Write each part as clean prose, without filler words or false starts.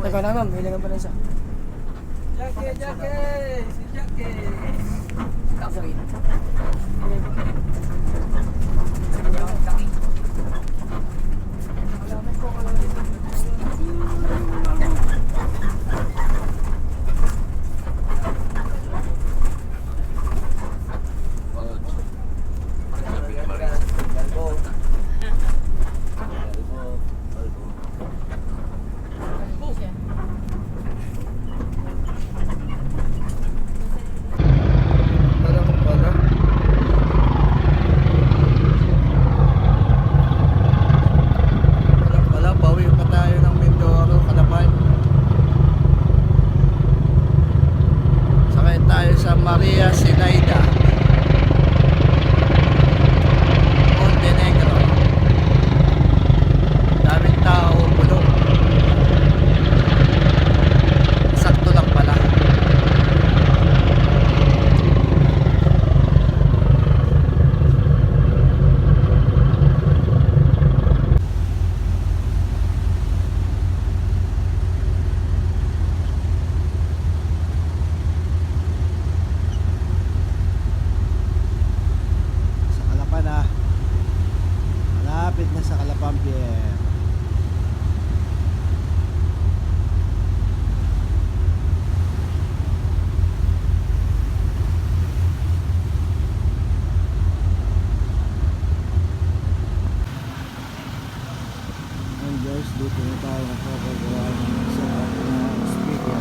Teka na ma'am, ilangan pa na siya. Jackie! Si Jackie! Kakawin. Maria Sinaida, Montenegro. Daming tao, bulong. Sakto lang pala. Malapit na sa Calapan Pier. And guys, dito na tayo nakapagawa ng setup ng speaker.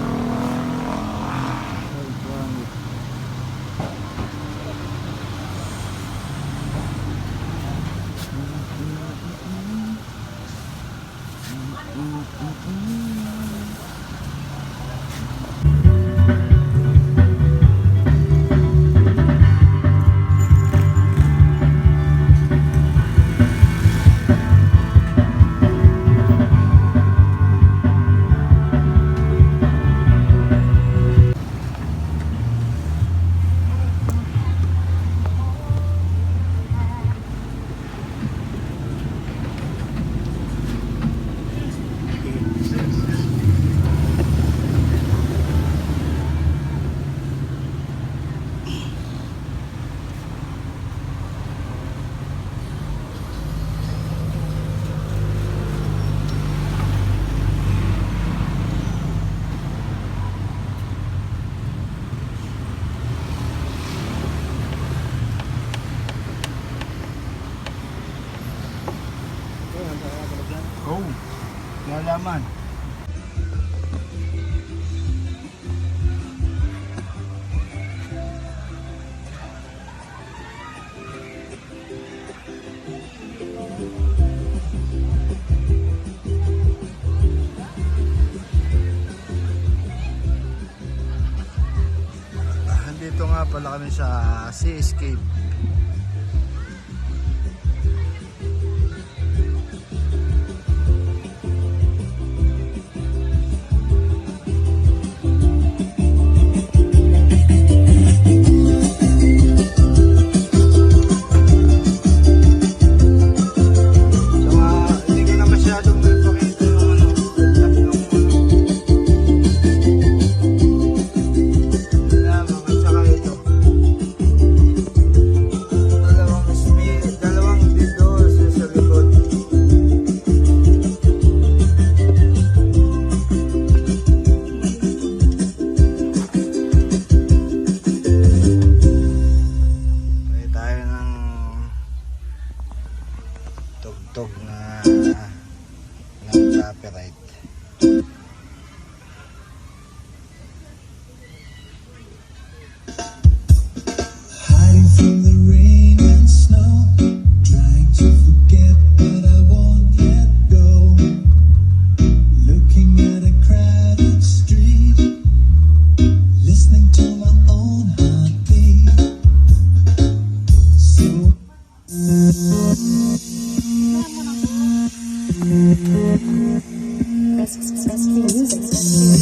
Oh, nalaman. Dito nga pala kami sa Seascape. Tugtog na ng copyright. Hiding from the rain and snow, trying to forget but I won't let go. Looking at a crowded street, listening to my own heartbeat. So Best music.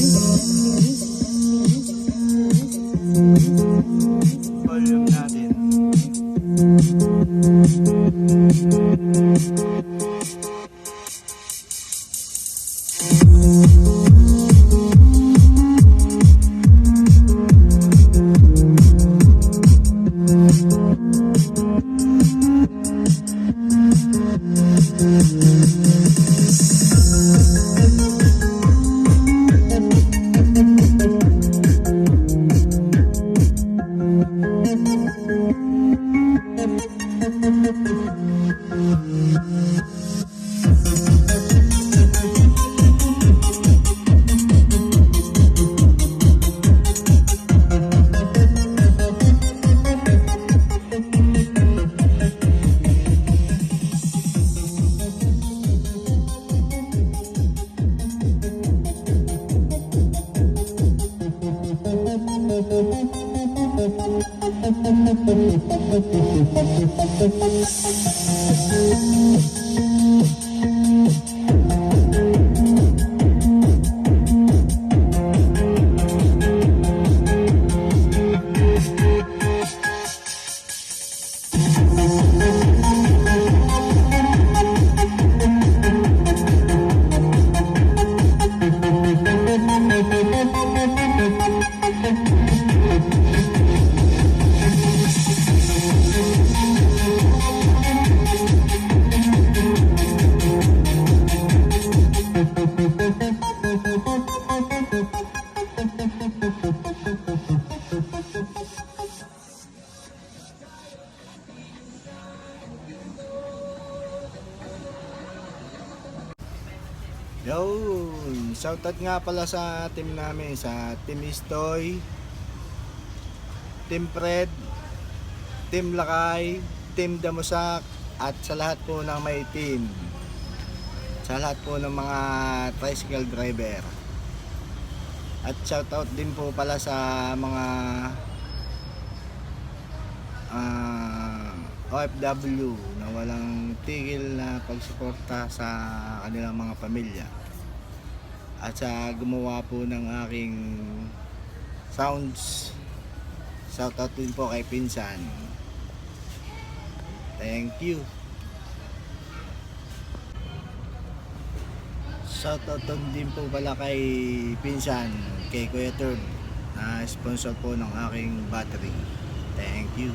Yun, shoutout nga pala sa team namin, sa Team Istoy, Team Fred, Team Lakay, Team Damusak, at sa lahat po ng may team, sa lahat po ng mga tricycle driver. At shoutout din po pala sa mga OFW na walang tigil na pagsuporta sa kanilang mga pamilya, at sa gumawa po ng aking sounds. Shoutout din po kay Pinsan. Thank you. Shoutout din po pala kay Pinsan, kay Kuya Third, na sponsor po ng aking battery. Thank you.